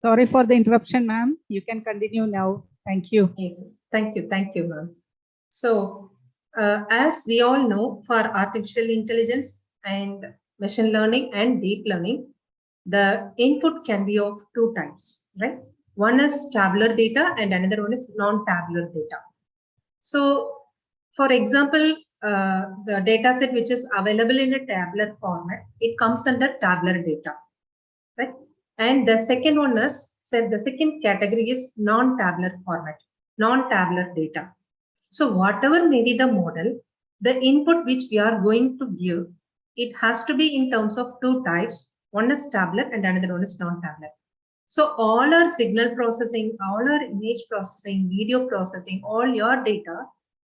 Sorry for the interruption, ma'am. You can continue now. Thank you. Yes, thank you, ma'am. So, as we all know, for artificial intelligence and machine learning and deep learning, the input can be of two types, right? One is tabular data and another one is non-tabular data. So, for example, the data set which is available in a tabular format, it comes under tabular data, right? And the second one is, so the second category is non-tabular format, non-tabular data. So whatever may be the model, the input which we are going to give, it has to be in terms of two types. One is tabular and another one is non-tabular. So all our signal processing, all our image processing, video processing, all your data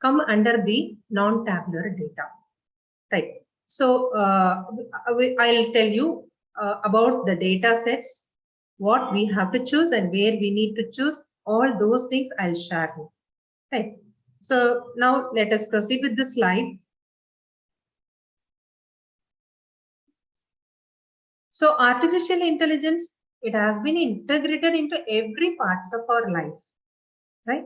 come under the non-tabular data, right? So I'll tell you about the data sets, what we have to choose and where we need to choose. All those things I'll share with you, right? So now let us proceed with the slide. So artificial intelligence, it has been integrated into every parts of our life, right?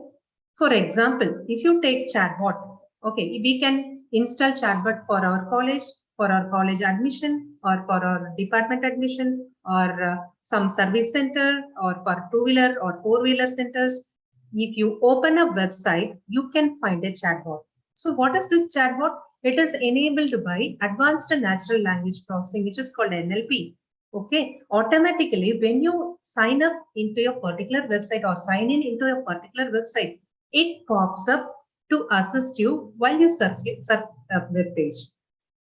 For example, if you take chatbot, okay, we can install chatbot for our college admission, or for our department admission, or some service center, or for two-wheeler or four-wheeler centers. If you open a website, you can find a chatbot. So what is this chatbot? It is enabled by advanced natural language processing, which is called NLP. Okay, automatically when you sign up into a particular website or sign in into a particular website, it pops up to assist you while you search a web page,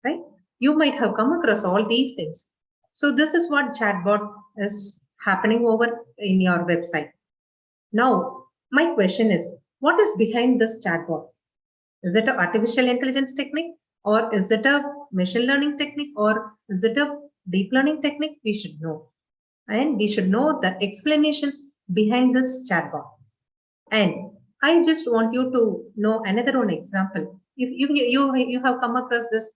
right? You might have come across all these things. So this is what chatbot is happening over in your website. Now, my question is, what is behind this chatbot? Is it an artificial intelligence technique, or is it a machine learning technique, or is it a deep learning technique? We should know. And we should know the explanations behind this chatbot. And I just want you to know another one example. If you have come across this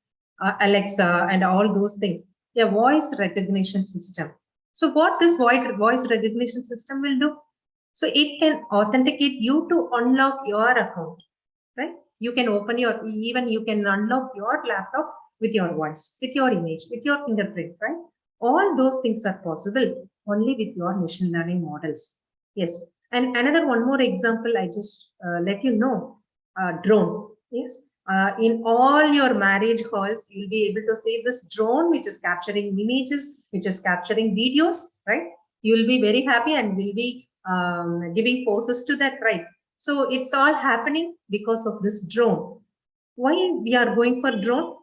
Alexa and all those things, a voice recognition system. So what this voice recognition system will do? So it can authenticate you to unlock your account, right? You can open even you can unlock your laptop with your voice, with your image, with your fingerprint, right? All those things are possible only with your machine learning models. Yes. And another one more example, I just let you know, drone. Yes. In all your marriage halls, you'll be able to see this drone, which is capturing images, which is capturing videos, right? You'll be very happy and will be giving poses to that, right? So it's all happening because of this drone. Why we are going for drone?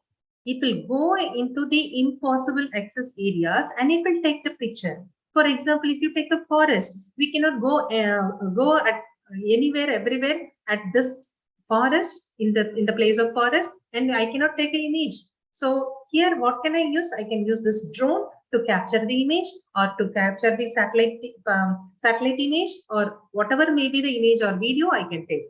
It will go into the impossible access areas and it will take the picture. For example, if you take a forest, we cannot go at anywhere, everywhere at this forest, in the place of forest, and I cannot take an image. So here, what can I use? I can use this drone to capture the image, or to capture the satellite image, or whatever may be the image or video I can take.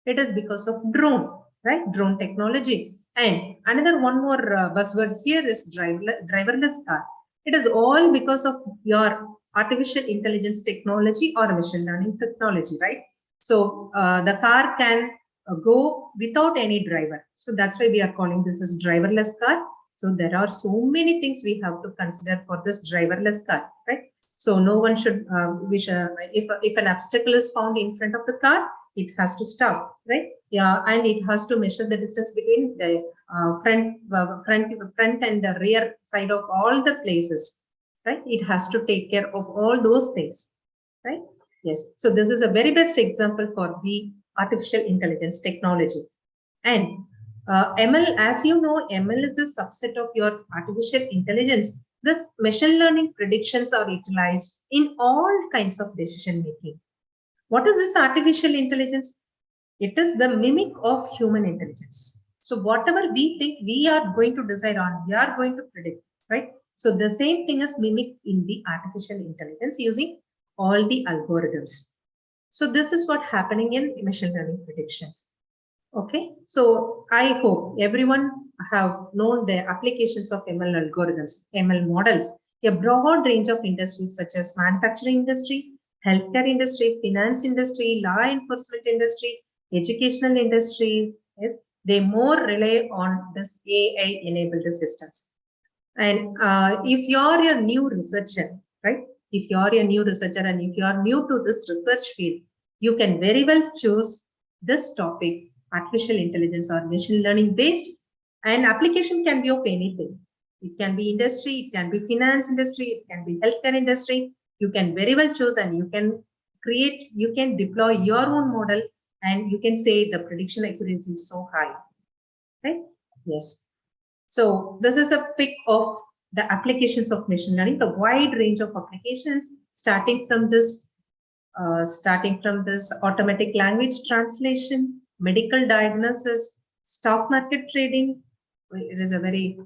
It is because of drone, right? Drone technology. And another one more buzzword here is driverless car. It is all because of your artificial intelligence technology or machine learning technology, right? So the car can go without any driver. So that's why we are calling this as driverless car. So there are so many things we have to consider for this driverless car, right? So no one should if an obstacle is found in front of the car, it has to stop, right? Yeah, and it has to measure the distance between the front and the rear side of all the places, right? It has to take care of all those things, right? Yes. So this is a very best example for the artificial intelligence technology. And ML, as you know, ML is a subset of your artificial intelligence. This machine learning predictions are utilized in all kinds of decision making. What is this artificial intelligence? It is the mimic of human intelligence. So whatever we think we are going to decide on, we are going to predict, right? So the same thing is mimicked in the artificial intelligence using all the algorithms. So this is what happening in machine learning predictions. Okay, so I hope everyone have known the applications of ML algorithms, ML models. A broad range of industries such as manufacturing industry, healthcare industry, finance industry, law enforcement industry, educational industries, yes, they more rely on this AI enabled systems. And if you're a new researcher, right? If you're a new researcher and if you're new to this research field, you can very well choose this topic, artificial intelligence or machine learning based, and application can be of anything. It can be industry, it can be finance industry, it can be healthcare industry. You can very well choose and you can create, you can deploy your own model and you can say the prediction accuracy is so high, right? Yes. So this is a pic of the applications of machine learning, the wide range of applications, starting from this automatic language translation, medical diagnosis, stock market trading. It is a very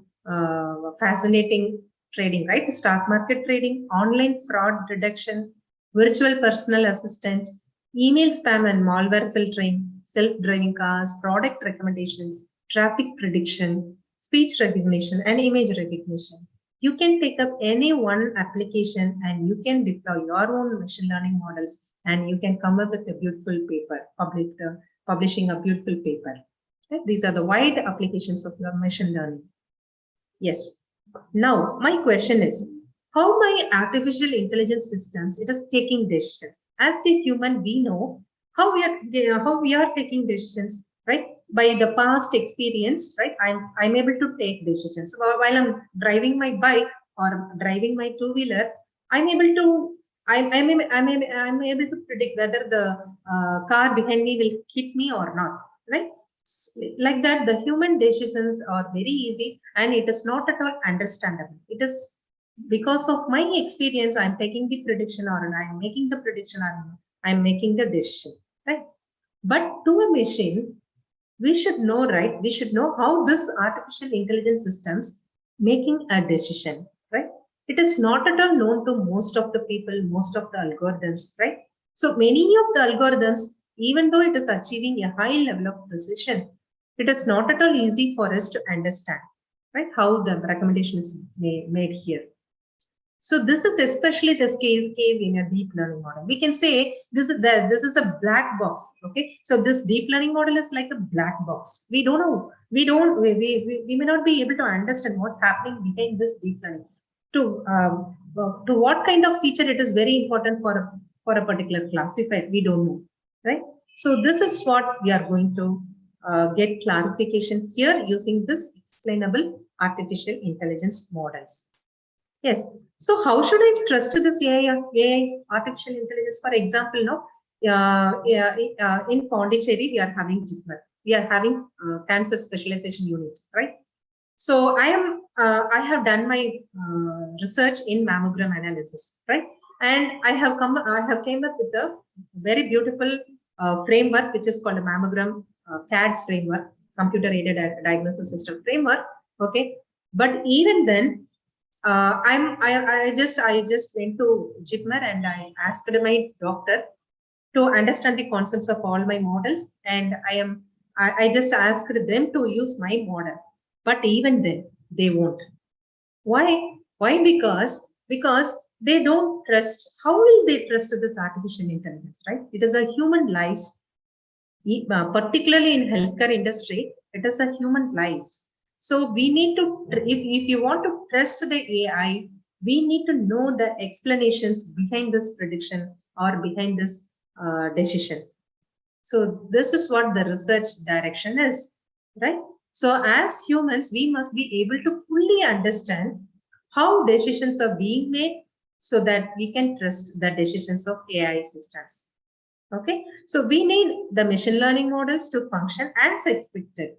fascinating trading, right? Stock market trading, online fraud detection, virtual personal assistant, email spam and malware filtering, self-driving cars, product recommendations, traffic prediction, speech recognition, and image recognition. You can take up any one application and you can deploy your own machine learning models and you can come up with a beautiful paper, publishing a beautiful paper. Okay? These are the wide applications of your machine learning. Yes. Now, my question is, how my artificial intelligence systems it is taking decisions? As a human, we know how we are taking decisions, right? By the past experience, right? I'm able to take decisions. While I'm driving my bike or driving my two-wheeler, I'm able to I'm able to predict whether the car behind me will hit me or not, right? Like that, the human decisions are very easy and it is not at all understandable. It is because of my experience, I'm taking the prediction or I'm making the prediction or I'm making the decision, right? But to a machine, we should know, right? We should know how this artificial intelligence systems making a decision, right? It is not at all known to most of the people, most of the algorithms, right? So many of the algorithms, even though it is achieving a high level of precision, it is not at all easy for us to understand, right? How the recommendation is made here. So this is especially the case in a deep learning model. We can say this is a black box. Okay, so this deep learning model is like a black box. We don't know. We may not be able to understand what's happening behind this deep learning. To what kind of feature it is very important for a particular classifier. We don't know, right? So this is what we are going to get clarification here using this explainable artificial intelligence models. Yes. So how should I trust this AI artificial intelligence? For example, no, in Pondicherry, we are having JIPMER. We are having cancer specialization unit, right? So I have done my research in mammogram analysis, right? And I have came up with a very beautiful framework, which is called a mammogram CAD framework, computer aided diagnosis system framework. Okay. But even then, I just went to JIPMER and I asked my doctor to understand the concepts of all my models, and I just asked them to use my model, but even then they won't. Why? Why? Because they don't trust. How will they trust this artificial intelligence? Right? It is a human lives, particularly in healthcare industry. It is a human lives. So we need to, if you want to trust the AI, we need to know the explanations behind this prediction or behind this decision. So this is what the research direction is, right? So as humans, we must be able to fully understand how decisions are being made so that we can trust the decisions of AI systems. Okay, so we need the machine learning models to function as expected,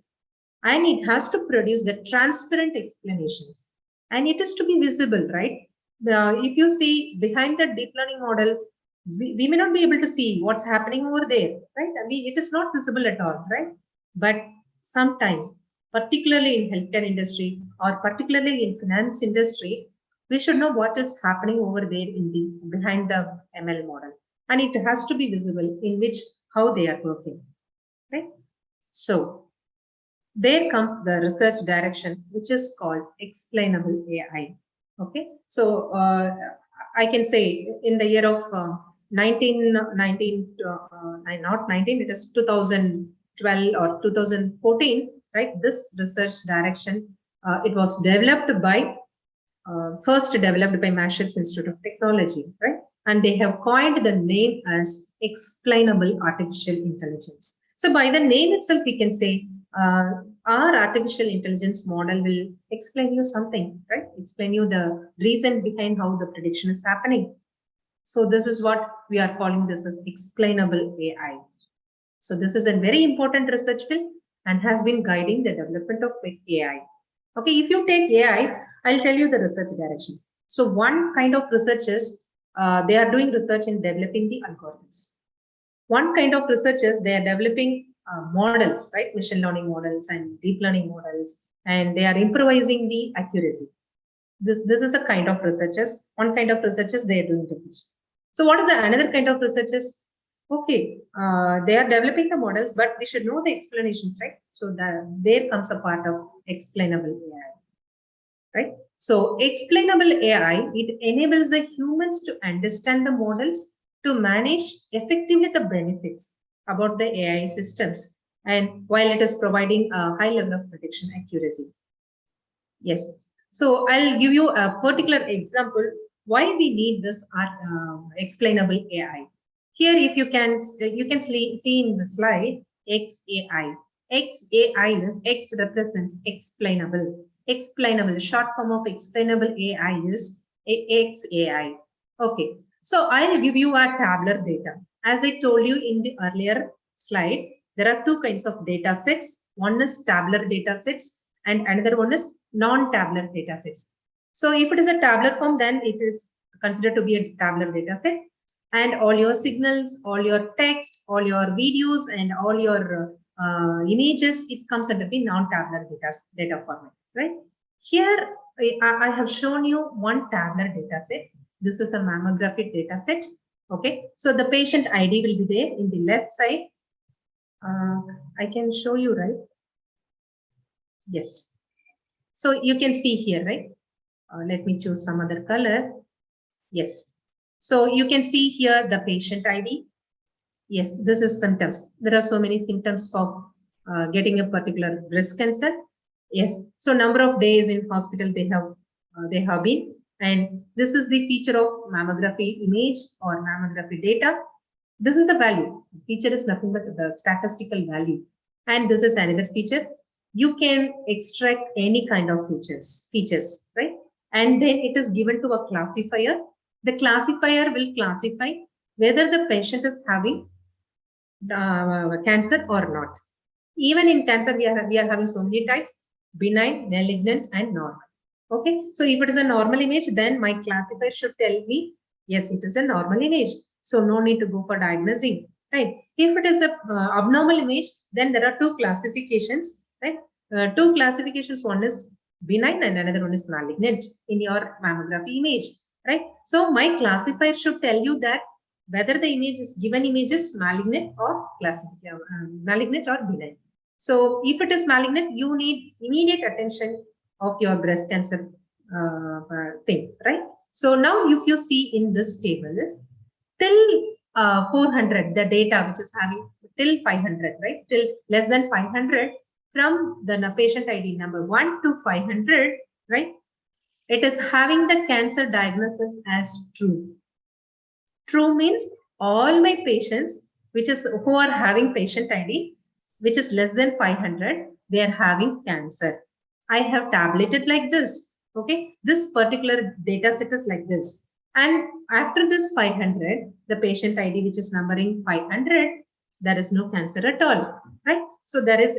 and it has to produce the transparent explanations, and it is to be visible, right? If you see behind the deep learning model, we may not be able to see what's happening over there, right? It is not visible at all, right? But sometimes, particularly in healthcare industry or particularly in finance industry, we should know what is happening over there in the behind the ML model, and it has to be visible in which how they are working, right? So there comes the research direction, which is called explainable AI. Okay, so I can say in the year of not 19, it is 2012 or 2014, right? This research direction, it was developed by, first developed by Massachusetts Institute of Technology, right? And they have coined the name as explainable artificial intelligence. So by the name itself, we can say our artificial intelligence model will explain you something, right? Explain you the reason behind how the prediction is happening. So this is what we are calling this as explainable AI. So this is a very important research field and has been guiding the development of AI. Okay, if you take AI, I'll tell you the research directions. So one kind of research is they are doing research in developing the algorithms. One kind of research is they are developing models, right? Machine learning models and deep learning models, and they are improvising the accuracy. This is a kind of researchers. One kind of researchers they are doing research. So what is the another kind of researchers? Okay, they are developing the models, but we should know the explanations, right? So that there comes a part of explainable AI, right? So explainable AI, it enables the humans to understand the models to manage effectively the benefits about the AI systems, and while it is providing a high level of prediction accuracy. Yes. So I'll give you a particular example why we need this explainable AI. Here, if you can see in the slide XAI. XAI is X represents explainable. Explainable, short form of explainable AI is XAI. Okay. So I'll give you a tabular data. As I told you in the earlier slide, there are two kinds of data sets. One is tabular data sets and another one is non-tabular data sets. So if it is a tabular form, then it is considered to be a tabular data set. And all your signals, all your text, all your videos, and all your images, it comes under the non-tabular data format, right? Here, I have shown you one tabular data set. This is a mammography data set. Okay, so the patient ID will be there in the left side. I can show you, right? Yes. So you can see here, right? Let me choose some other color. Yes. So you can see here the patient ID. Yes, this is symptoms. There are so many symptoms for getting a particular breast cancer. Yes. So number of days in hospital they have been, and this is the feature of mammography image or mammography data. This is a value. Feature is nothing but the statistical value, and this is another feature. You can extract any kind of features, right? And then it is given to a classifier. The classifier will classify whether the patient is having cancer or not. Even in cancer, we are having so many types: benign, malignant, and normal. Okay, so if it is a normal image, then my classifier should tell me yes, it is a normal image. So no need to go for diagnosing, right? If it is a abnormal image, then there are two classifications, right? Two classifications. One is benign and another one is malignant in your mammography image, right? So my classifier should tell you that whether the image is given image is malignant or malignant or benign. So if it is malignant, you need immediate attention of your breast cancer thing, right? So now if you see in this table, till 400, the data which is having till 500, right? Till less than 500, from the patient ID number 1 to 500, right? It is having the cancer diagnosis as true. True means all my patients, who are having patient ID, which is less than 500, they are having cancer. I have tabulated like this. Okay, this particular data set is like this. And after this 500, the patient ID, which is numbering 500, there is no cancer at all, right? So there is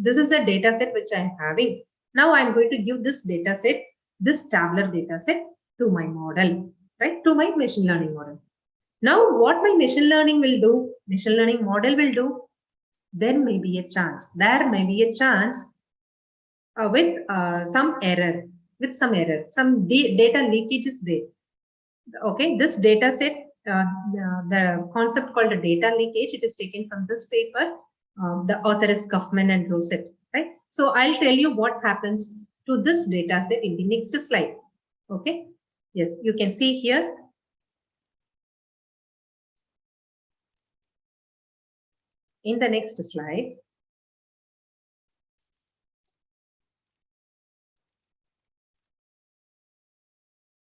this is a data set which I am having. Now I'm going to give this data set, this tabular data set, to my model, right? To my machine learning model. Now, what my machine learning will do, machine learning model will do, there may be a chance with some error, some data leakage is there. Okay, this data set, the concept called a data leakage, it is taken from this paper. The author is Kaufman and Rosett, right? So I'll tell you what happens to this data set in the next slide. Okay, yes, you can see here. in the next slide.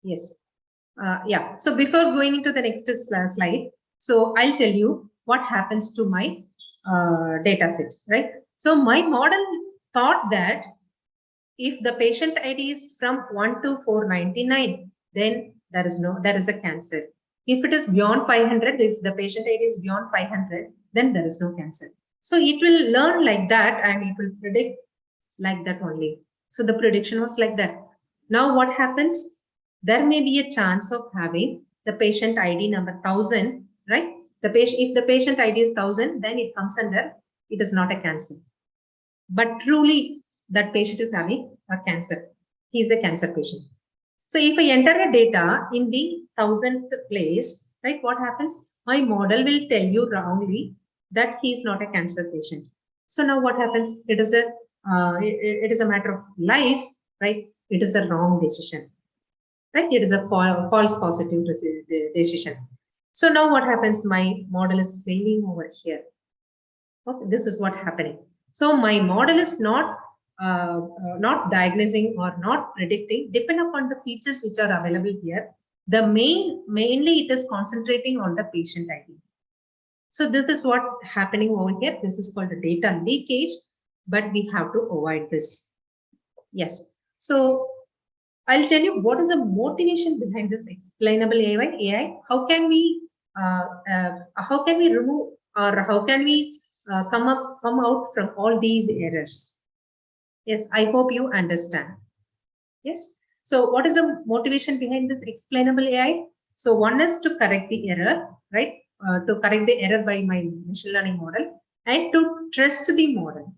Yes. Yeah. So before going into the next slide, so I'll tell you what happens to my data set, right? So my model thought that if the patient ID is from 1 to 499, then there is a cancer. If it is beyond 500, if the patient ID is beyond 500, then there is no cancer. So it will learn like that and it will predict like that only. So the prediction was like that. Now what happens? There may be a chance of having the patient ID number 1000, right? If the patient ID is 1000, then it comes under, it is not a cancer. But truly that patient is having a cancer. He is a cancer patient. So if I enter a data in the 1000th place, right, what happens? My model will tell you wrongly that he is not a cancer patient. So now what happens? It is a matter of life, right? It is a wrong decision, right? It is a false positive decision. So now what happens? My model is failing over here. Okay, this is what happening. So my model is not diagnosing or not predicting, depend upon the features which are available here. The mainly it is concentrating on the patient ID. So this is what happening over here. This is called the data leakage, but we have to avoid this. Yes. So I'll tell you what is the motivation behind this explainable AI. How can we remove, or how can we come out from all these errors? Yes, I hope you understand. Yes. So what is the motivation behind this explainable AI? So one is to correct the error, right? To correct the error by my machine learning model and to trust the model.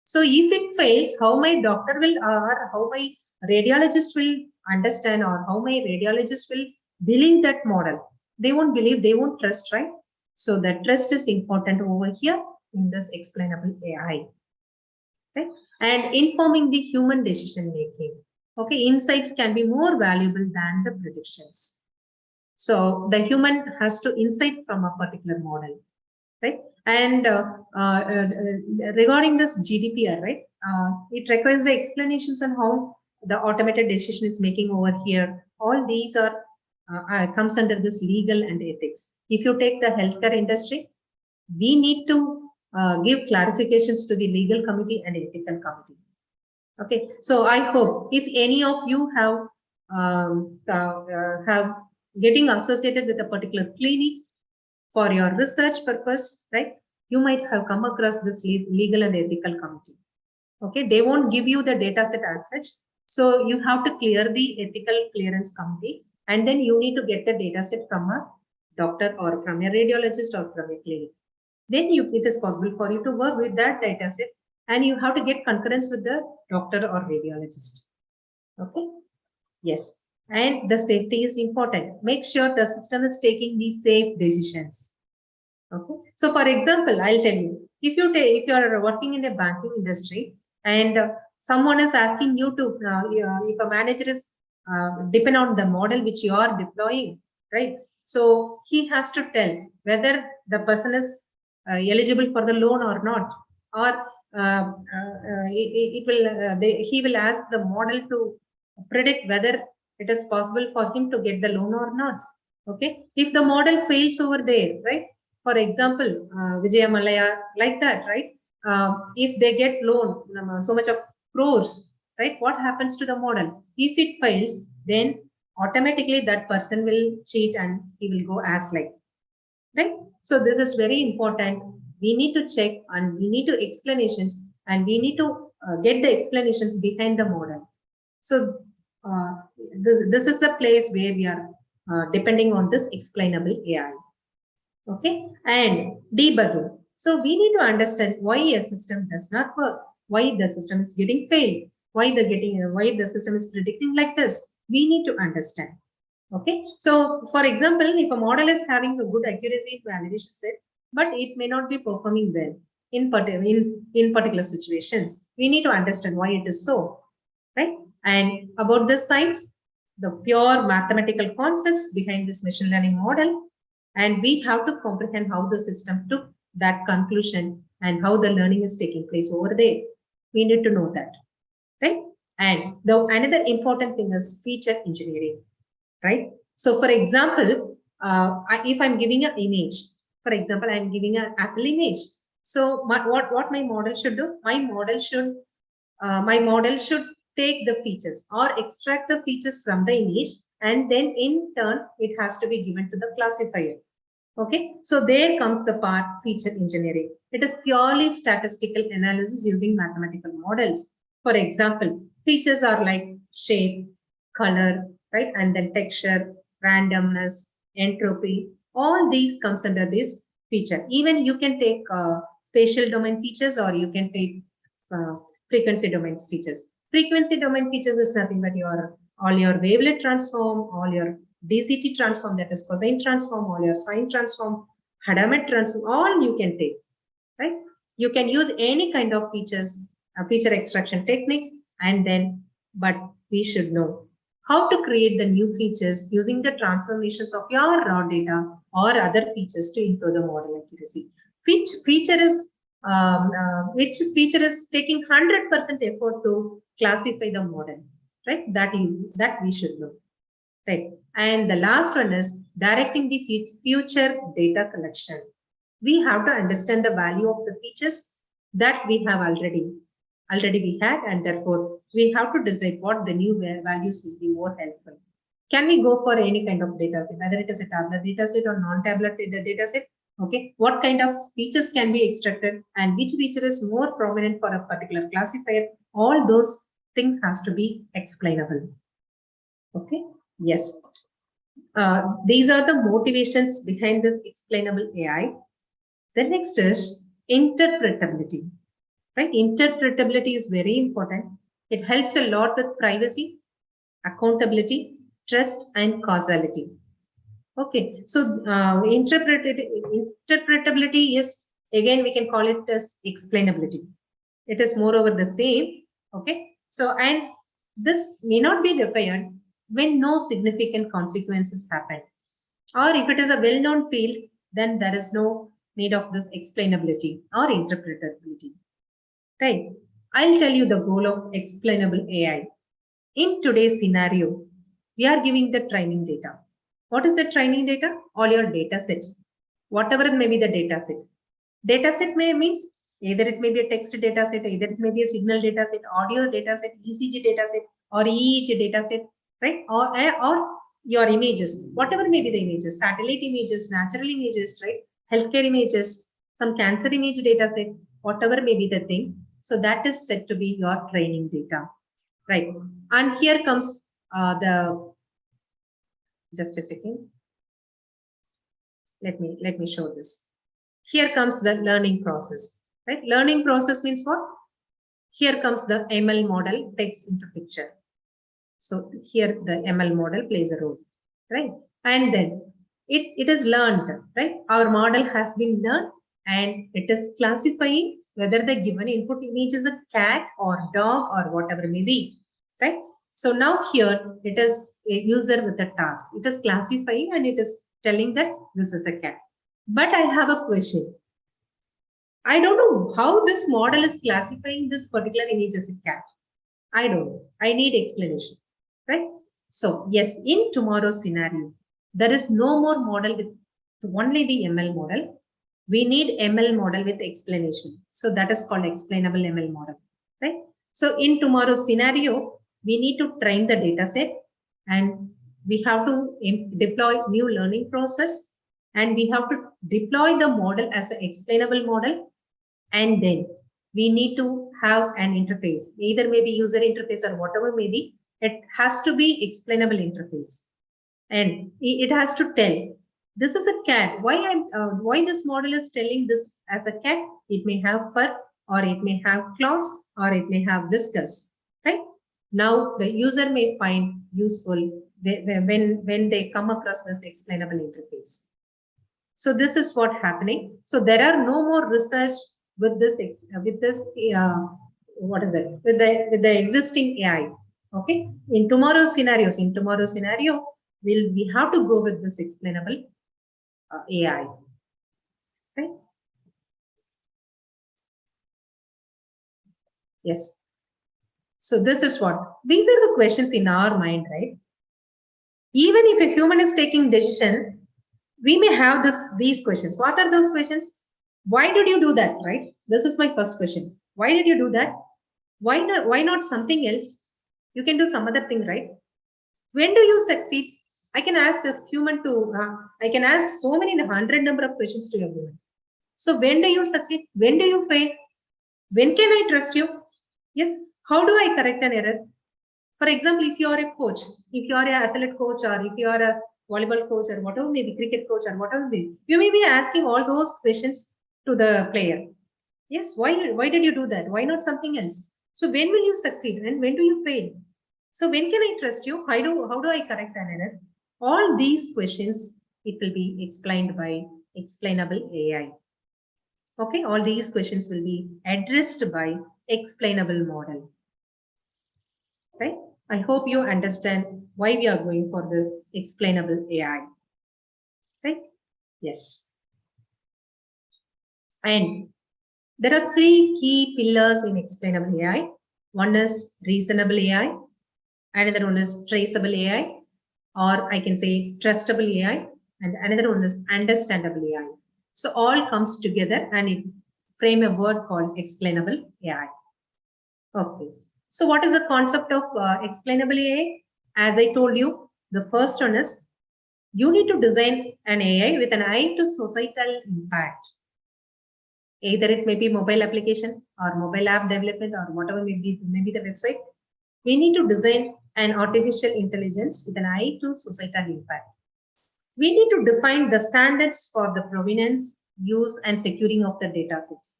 So if it fails, how my doctor will, or how my radiologist will understand, or how my radiologist will believe that model? They won't believe, they won't trust, right? So the trust is important over here in this explainable AI. Right? And informing the human decision making. Okay, insights can be more valuable than the predictions. So the human has to insight from a particular model, right? And regarding this GDPR, right? It requires the explanations on how the automated decision is making over here. All these are comes under this legal and ethics. If you take the healthcare industry, we need to give clarifications to the legal committee and ethical committee. Okay, so I hope if any of you have getting associated with a particular clinic for your research purpose, right? You might have come across this legal and ethical committee. Okay, they won't give you the data set as such. So you have to clear the ethical clearance committee, and then you need to get the data set from a doctor or from a radiologist or from a clinic. Then it is possible for you to work with that data set, and you have to get concurrence with the doctor or radiologist. Okay. Yes. And the safety is important. Make sure the system is taking the safe decisions. Okay. So for example, I'll tell you, if you are working in a banking industry and someone is asking you to, if a manager is depend on the model which you are deploying, right? So he has to tell whether the person is eligible for the loan or not, or he will ask the model to predict whether it is possible for him to get the loan or not. Okay. If the model fails over there, right? For example, Vijaya Malaya, like that, right? If they get loan, so much of crores, right? What happens to the model? If it fails, then automatically that person will cheat and he will go as like, right? So this is very important. We need to check and we need to explanations and we need to get the explanations behind the model. So this is the place where we are depending on this explainable AI. Okay, and debugging. So we need to understand why a system does not work, why the system is getting failed, why the system is predicting like this. We need to understand. Okay, so for example, if a model is having a good accuracy validation set, but it may not be performing well in particular situations, we need to understand why it is so, right? And about this science, the pure mathematical concepts behind this machine learning model, and we have to comprehend how the system took that conclusion and how the learning is taking place over there. We need to know that, right? And the another important thing is feature engineering, right? So for example, if I'm giving an image, for example, I'm giving an Apple image. So what my model should do? My model should take the features or extract the features from the image, and then in turn it has to be given to the classifier. Okay, so there comes the part feature engineering. It is purely statistical analysis using mathematical models. For example, features are like shape, color, right, and then texture, randomness, entropy. All these comes under this feature. Even you can take spatial domain features, or you can take uh, frequency domain features. Frequency domain features is nothing but your all your wavelet transform, all your DCT transform, that is cosine transform, all your sine transform, Hadamard transform, all you can take, right? You can use any kind of features, feature extraction techniques, and then, but we should know how to create the new features using the transformations of your raw data or other features to improve the model accuracy. Which feature is taking 100% effort to classify the model, right? That we should know. Right. And the last one is directing the future data collection. We have to understand the value of the features that we have already we had, and therefore we have to decide what the new values will be more helpful. Can we go for any kind of data set, whether it is a tabular data set or non-tabular data set? Okay, what kind of features can be extracted and which feature is more prominent for a particular classifier? All those things has to be explainable. Okay. Yes. These are the motivations behind this explainable AI. The next is interpretability. Right? Interpretability is very important. It helps a lot with privacy, accountability, trust, and causality. Okay. So interpretability is, again, we can call it as explainability. It is moreover the same. Okay. So, and this may not be required when no significant consequences happen. Or if it is a well-known field, then there is no need of this explainability or interpretability. Right? I'll tell you the goal of explainable AI. In today's scenario, we are giving the training data. What is the training data? All your data set. Whatever it may be the data set. Data set means either it may be a text data set, either it may be a signal data set, audio data set, ECG data set, or EEG data set, right? Or your images, whatever may be the images, satellite images, natural images, right? Healthcare images, some cancer image data set, whatever may be the thing. So that is said to be your training data, right? And here comes just a second. Let me show this. Here comes the learning process, right? Learning process means what? Here comes the ML model takes into picture. So here the ML model plays a role, right? And then it is learned, right? Our model has been learned and it is classifying whether the given input image is a cat or dog or whatever may be, right? So now here it is a user with a task. It is classifying and it is telling that this is a cat. But I have a question. I don't know how this model is classifying this particular image as a cat. I don't know. I need explanation, right? So yes, in tomorrow's scenario, there is no more model with only the ML model. We need ML model with explanation. So that is called explainable ML model, right? So in tomorrow's scenario, we need to train the data set and we have to deploy new learning process and we have to deploy the model as an explainable model, and then we need to have an interface, either maybe user interface or whatever may be. It has to be explainable interface, and it has to tell this is a cat. Why this model is telling this as a cat? It may have fur, or it may have claws, or it may have whiskers. Right now, the user may find useful when they come across this explainable interface. So this is what happening. So there are no more research with this what is it with the existing AI. Okay, in tomorrow's scenario, we have to go with this explainable AI. Right. Yes. So this is what, these are the questions in our mind, right? Even if a human is taking decision, we may have these questions. What are those questions? Why did you do that, right? This is my first question. Why did you do that? Why not something else? You can do some other thing, right? When do you succeed? I can ask a human to, I can ask so many 100 number of questions to a human. So when do you succeed? When do you fail? When can I trust you? Yes. How do I correct an error? For example, if you are a coach, if you are an athlete coach, or if you are a volleyball coach, or whatever, maybe cricket coach, or whatever, you may be asking all those questions to the player. Yes, why did you do that? Why not something else? So when will you succeed and when do you fail? So when can I trust you? How do I correct an error? All these questions, it will be explained by explainable AI. Okay, all these questions will be addressed by explainable model. Right? I hope you understand why we are going for this explainable AI. Right? Yes. And there are three key pillars in explainable AI. One is reasonable AI, another one is traceable AI, or I can say trustable AI, and another one is understandable AI. So all comes together and it frame a word called explainable AI. Okay. So what is the concept of explainable AI? As I told you, the first one is you need to design an AI with an eye to societal impact. Either it may be mobile application or mobile app development or whatever maybe the website. We need to design an artificial intelligence with an eye to societal impact. We need to define the standards for the provenance, use, and securing of the data sets.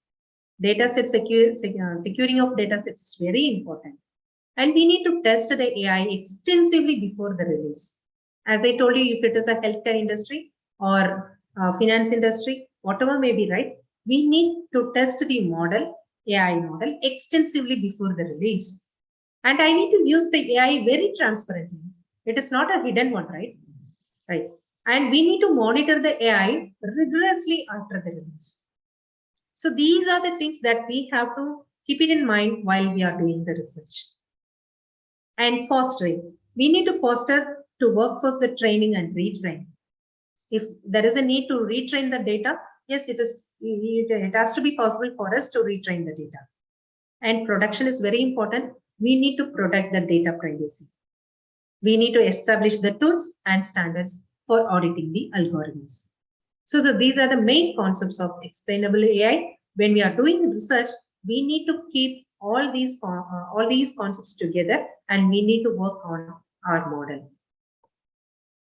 Securing of data sets is very important. And we need to test the AI extensively before the release. As I told you, if it is a healthcare industry or finance industry, whatever may be, right, we need to test the model, AI model, extensively before the release. And I need to use the AI very transparently. It is not a hidden one, right? Right. And we need to monitor the AI rigorously after the release. So these are the things that we have to keep it in mind while we are doing the research. And fostering. We need to foster to workforce the training and retrain. If there is a need to retrain the data, yes, it has to be possible for us to retrain the data. And production is very important. We need to protect the data privacy. We need to establish the tools and standards for auditing the algorithms. So these are the main concepts of explainable AI. When we are doing research, we need to keep all these concepts together and we need to work on our model.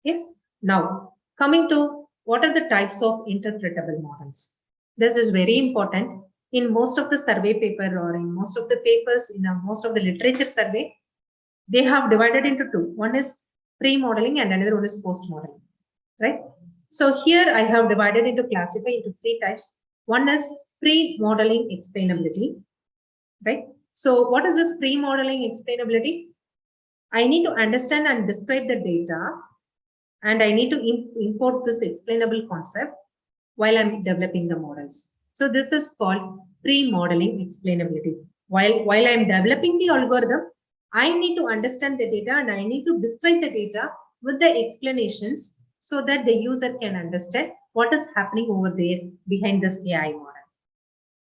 Yes. Now, coming to what are the types of interpretable models? This is very important. In most of the survey paper or in most of the papers, in most of the literature survey, they have divided into two. One is pre-modeling and another one is post-modeling, right? So here I have divided into classify into three types. One is pre-modeling explainability, right? So what is this pre-modeling explainability? I need to understand and describe the data and I need to import this explainable concept while I'm developing the models. So this is called pre-modeling explainability. While I'm developing the algorithm, I need to understand the data and I need to describe the data with the explanations so that the user can understand what is happening over there behind this AI model.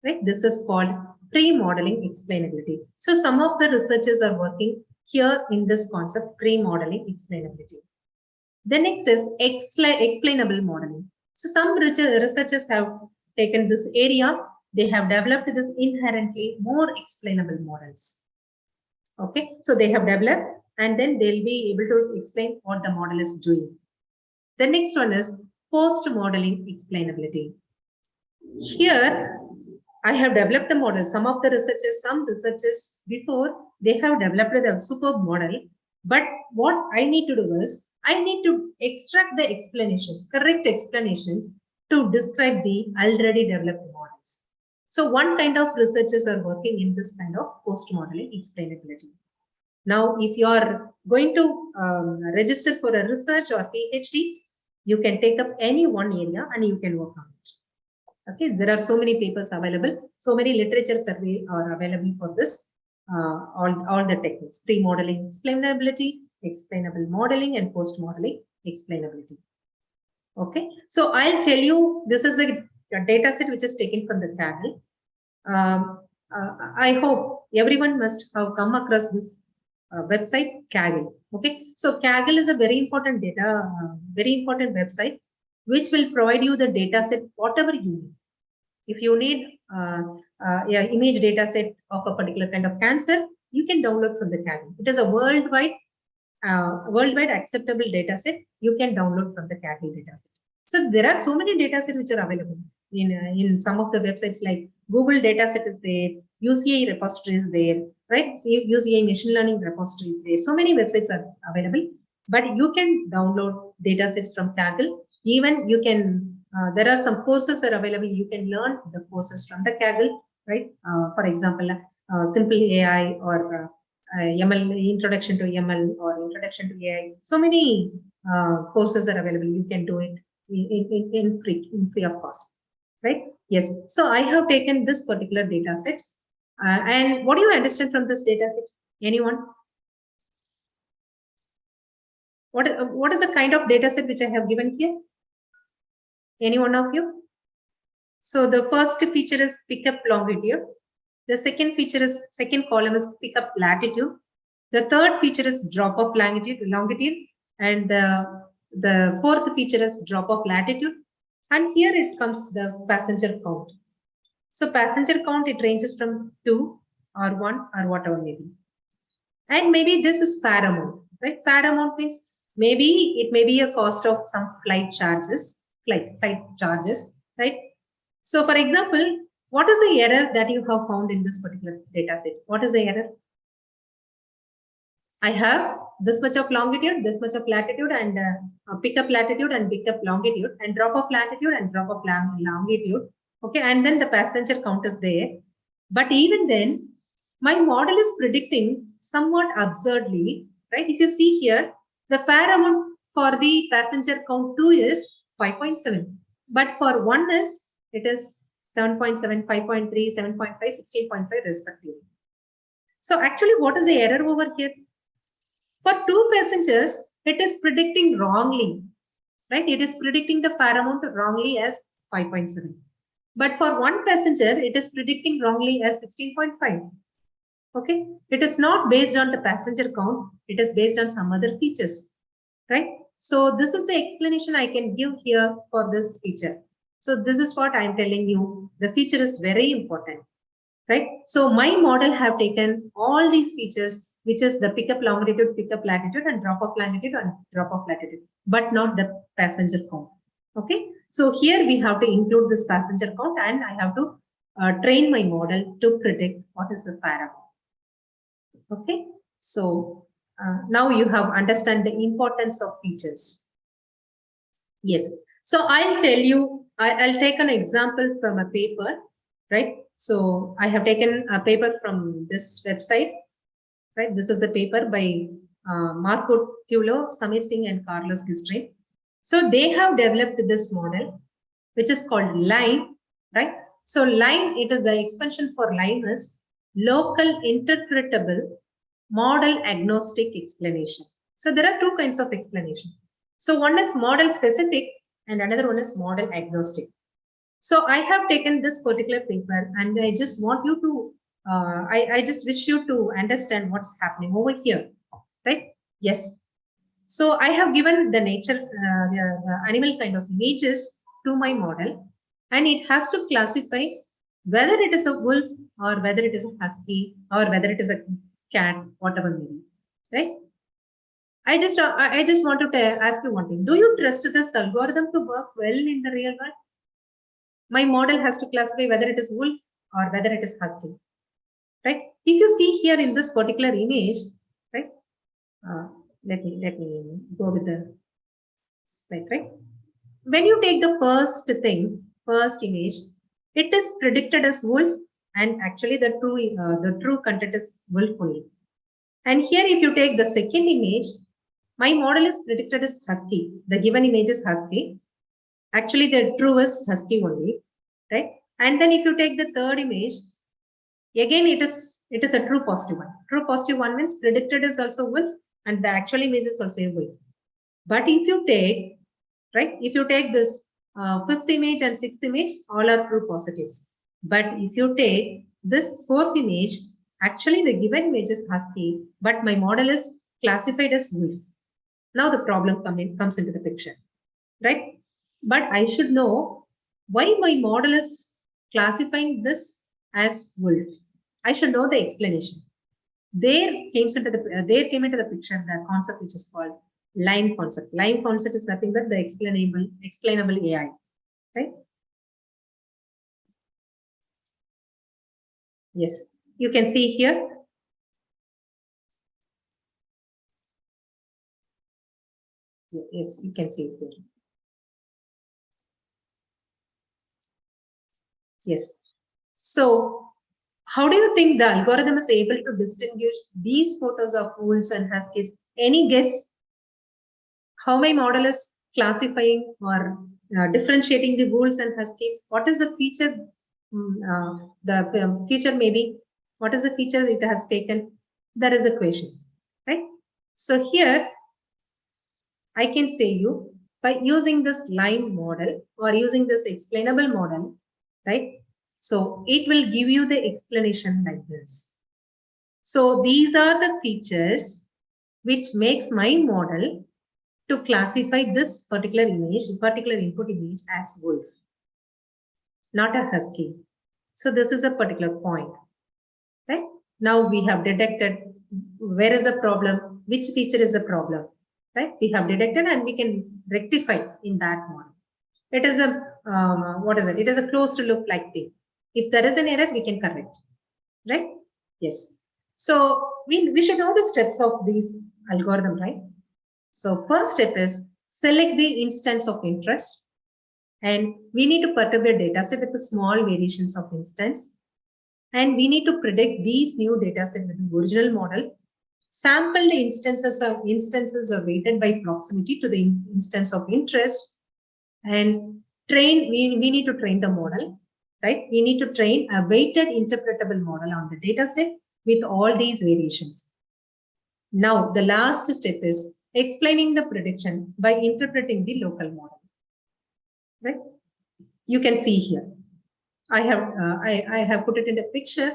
Right? This is called pre-modeling explainability. So some of the researchers are working here in this concept, pre-modeling explainability. The next is explainable modeling. So some researchers have taken this area, they have developed this inherently more explainable models. Okay, so they have developed and then they'll be able to explain what the model is doing. The next one is post-modeling explainability. Here, I have developed the model. Some researchers before, they have developed a superb model. But what I need to do is, I need to extract the explanations, correct explanations to describe the already developed models. So one kind of researchers are working in this kind of post-modeling explainability. Now, if you are going to register for a research or PhD, you can take up any one area and you can work on it. Okay, there are so many papers available, so many literature survey are available for this. All the techniques: pre-modeling explainability, explainable modeling, and post-modeling explainability. Okay, so I'll tell you, this is the data set which is taken from the Kaggle. I hope everyone must have come across this website Kaggle. Okay, so Kaggle is a very important very important website which will provide you the data set whatever you need. If you need yeah, image data set of a particular kind of cancer, you can download from the Kaggle. It is a worldwide acceptable data set you can download from the Kaggle dataset. So there are so many data sets which are available in some of the websites, like Google dataset is there, UCI repository is there, right? So UCI machine learning repository is there. So many websites are available, but you can download data sets from Kaggle. Even you can, there are some courses that are available. You can learn the courses from the Kaggle, right? For example, Simple AI or ML, introduction to ML or introduction to AI. So many courses are available. You can do it in free of cost, right? Yes. So I have taken this particular data set. And what do you understand from this data set? Anyone? What is the kind of data set which I have given here? Any one of you? So the first feature is pickup longitude. The second feature is, second column is pickup latitude. The third feature is drop off longitude, and the fourth feature is drop off latitude. And here it comes the passenger count. So passenger count, it ranges from 2 or 1 or whatever maybe. And maybe this is fair amount, right? Fair amount means maybe it may be a cost of some flight charges, right? So for example, what is the error that you have found in this particular data set? What is the error? I have this much of longitude, this much of latitude, and pick up latitude and pick up longitude, and drop off latitude and drop off longitude. Okay, and then the passenger count is there. But even then, my model is predicting somewhat absurdly, right? If you see here, the fare amount for the passenger count 2 is 5.7, but for 1 is, it is 7.7, 5.3, 7.5, 16.5 respectively. So actually, what is the error over here? For 2 passengers, it is predicting wrongly, right? It is predicting the fare amount wrongly as 5.7. But for 1 passenger, it is predicting wrongly as 16.5. Okay, it is not based on the passenger count, it is based on some other features, right? So this is the explanation I can give here for this feature. So this is what I'm telling you. The feature is very important, right? So my model have taken all these features, which is the pickup longitude, pickup latitude, and drop off longitude and drop off latitude, but not the passenger count. Okay, so here we have to include this passenger count, and I have to train my model to predict what is the fare amount. Okay, so now you have understand the importance of features. Yes, so I'll tell you, I'll take an example from a paper, right? So I have taken a paper from this website, right? This is a paper by Marco Tulo, Samir Singh, and Carlos Gistrin. So they have developed this model, which is called LIME, right? So LIME, it is the expansion for LIME is local interpretable model agnostic explanation. So there are 2 kinds of explanation. So one is model specific and another one is model agnostic. So I have taken this particular paper and I just want you to, I just wish you to understand what's happening over here, right? Yes. So I have given the nature, the animal kind of images to my model, and it has to classify whether it is a wolf or whether it is a husky or whether it is a cat, whatever may be, right? I just want to ask you one thing. Do you trust this algorithm to work well in the real world? My model has to classify whether it is wolf or whether it is husky, right? If you see here in this particular image, right? Let me go with the slide, right? When you take the first image, it is predicted as wolf, and actually the true content is wolf only. And here, if you take the second image, my model is predicted as husky. The given image is husky. Actually, the true is husky only. right? And then if you take the third image, again it is a true positive one. True positive one means predicted is also wolf and the actual image is also a wolf. But if you take, right, if you take this fifth image and sixth image, all are true positives. But if you take this fourth image, actually the given image is husky, but my model is classified as wolf. Now the problem comes into the picture, right? But I should know why my model is classifying this as wolf. I should know the explanation. There came into the picture the concept which is called line concept. Line concept is nothing but the explainable AI, right? Yes, you can see here. Yes, you can see it here. Yes. So how do you think the algorithm is able to distinguish these photos of wolves and huskies? Any guess how my model is classifying or differentiating the wolves and huskies? What is the feature? The feature maybe. What is the feature it has taken? There is a question, right? So here I can say you by using this line model or using this explainable model, right? So it will give you the explanation like this. So these are the features which makes my model to classify this particular image, particular input image as wolf, not a husky. So this is a particular point, right? Now we have detected where is the problem, which feature is the problem, right? We have detected and we can rectify in that model. It is a, what is it? It is a closed loop like thing. If there is an error, we can correct, right? Yes. So we should know the steps of these algorithm, right? So first step is select the instance of interest. And we need to perturb the data set with the small variations of instance. And we need to predict these new data set with the original model. Sample the instances are weighted by proximity to the instance of interest. And train, we need to train the model, right? We need to train a weighted interpretable model on the data set with all these variations. Now, the last step is explaining the prediction by interpreting the local model, right? You can see here. I have put it in the picture.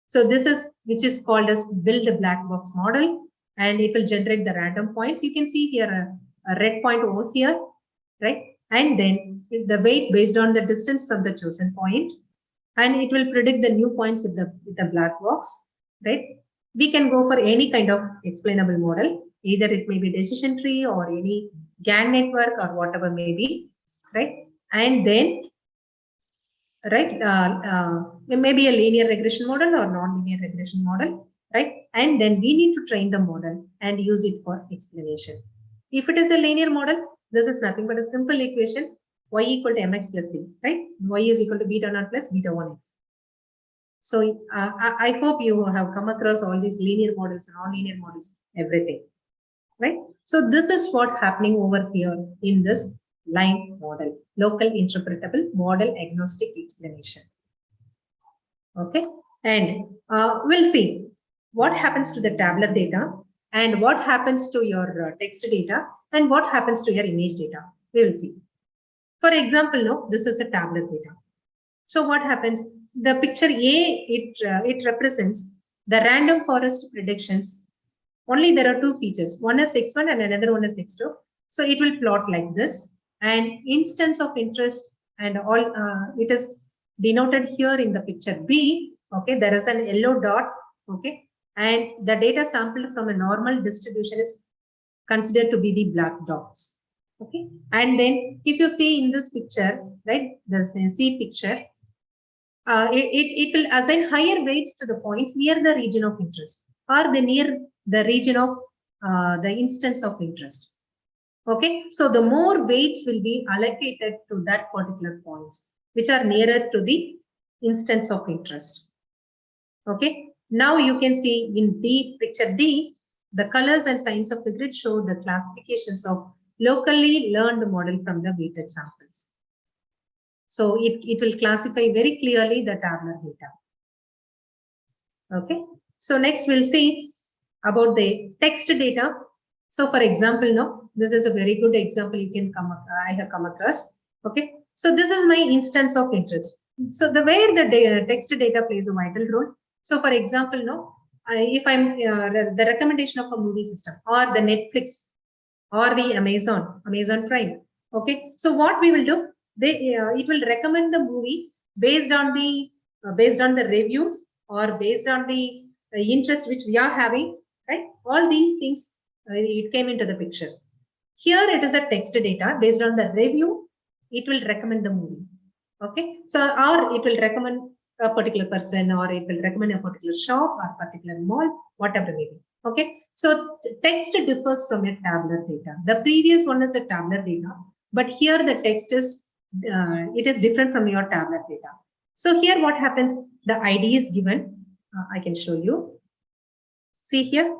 So this is which is called as build a black box model, and it will generate the random points. You can see here a red point over here, right? And then the weight based on the distance from the chosen point, and it will predict the new points with the black box, right? We can go for any kind of explainable model, either it may be decision tree or any GAN network or whatever may be, right? And then right? Maybe a linear regression model or non-linear regression model, right? And then we need to train the model and use it for explanation. If it is a linear model, this is nothing but a simple equation, y equal to mx plus c, right? Y is equal to beta naught plus beta 1x. So I hope you have come across all these linear models, non-linear models, everything, right? So this is what happening over here in this line model, local interpretable model agnostic explanation. Okay, and we'll see what happens to the tabular data and what happens to your text data and what happens to your image data. We will see. For example, no, this is a tabular data. So what happens? The picture A, it represents the random forest predictions. Only there are two features. One is X1 and another one is X2. So it will plot like this. And instance of interest and all, it is denoted here in the picture B. Okay, there is an yellow dot. Okay, and the data sampled from a normal distribution is considered to be the black dots. Okay, and then if you see in this picture, right, the C picture, it will assign higher weights to the points near the region of interest or the near the region of the instance of interest. Okay, so the more weights will be allocated to that particular points which are nearer to the instance of interest. Okay, now you can see in D, picture D, the colors and signs of the grid show the classifications of locally learned model from the weighted samples. So it will classify very clearly the tabular data. Okay. So next we'll see about the text data. So for example, now this is a very good example you can I have come across. Okay. So this is my instance of interest. So the where the text data plays a vital role. So for example, now if I'm the recommendation of a movie system or the Netflix or the Amazon Prime. Okay. So what we will do, it will recommend the movie based on the reviews or based on the interest which we are having, right? All these things it came into the picture. Here it is a text data based on the review. It will recommend the movie. Okay, so or it will recommend a particular person, or it will recommend a particular shop or particular mall, whatever it may be. Okay, so text differs from a tabular data. The previous one is a tabular data, but here the text is it is different from your tabular data. So here what happens? The ID is given. I can show you. See here,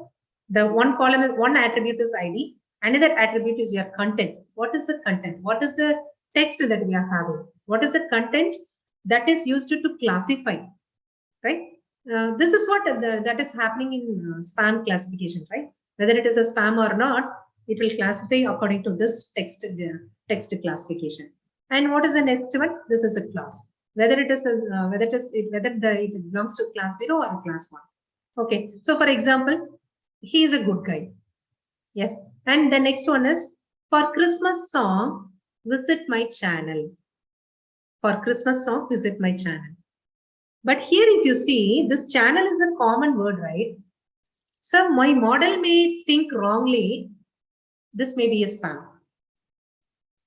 the one column is one attribute is ID. Another attribute is your content. What is the content? What is the text that we are having? What is the content that is used to classify, right? This is what that is happening in spam classification, right? Whether it is a spam or not, it will classify according to this text classification. And what is the next one? This is a class. Whether it is it belongs to class 0 or class 1. Okay, so for example, he is a good guy. Yes, and the next one is for Christmas song, visit my channel. For Christmas song, visit my channel. But here, if you see, this channel is a common word, right? So my model may think wrongly. This may be a spam.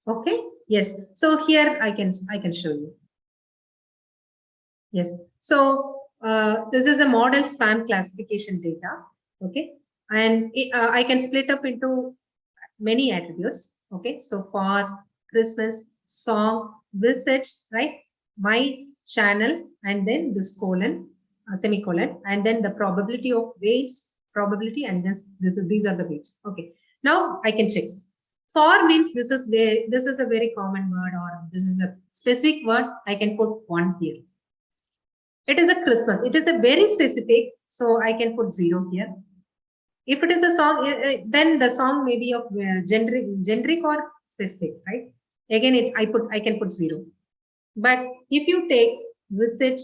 Okay. Yes. So here I can show you. Yes. So this is a model spam classification data. Okay. And I can split up into many attributes. Okay. So for Christmas song, visit, right? My channel, and then this colon, semicolon, and then the probability of weights, probability, and these are the weights. Okay. Now I can check. For means this is a very common word, or this is a specific word. I can put 1 here. It is a Christmas. It is a very specific, so I can put 0 here. If it is a song, then the song may be of generic or specific, right? Again, I can put 0. But if you take visit,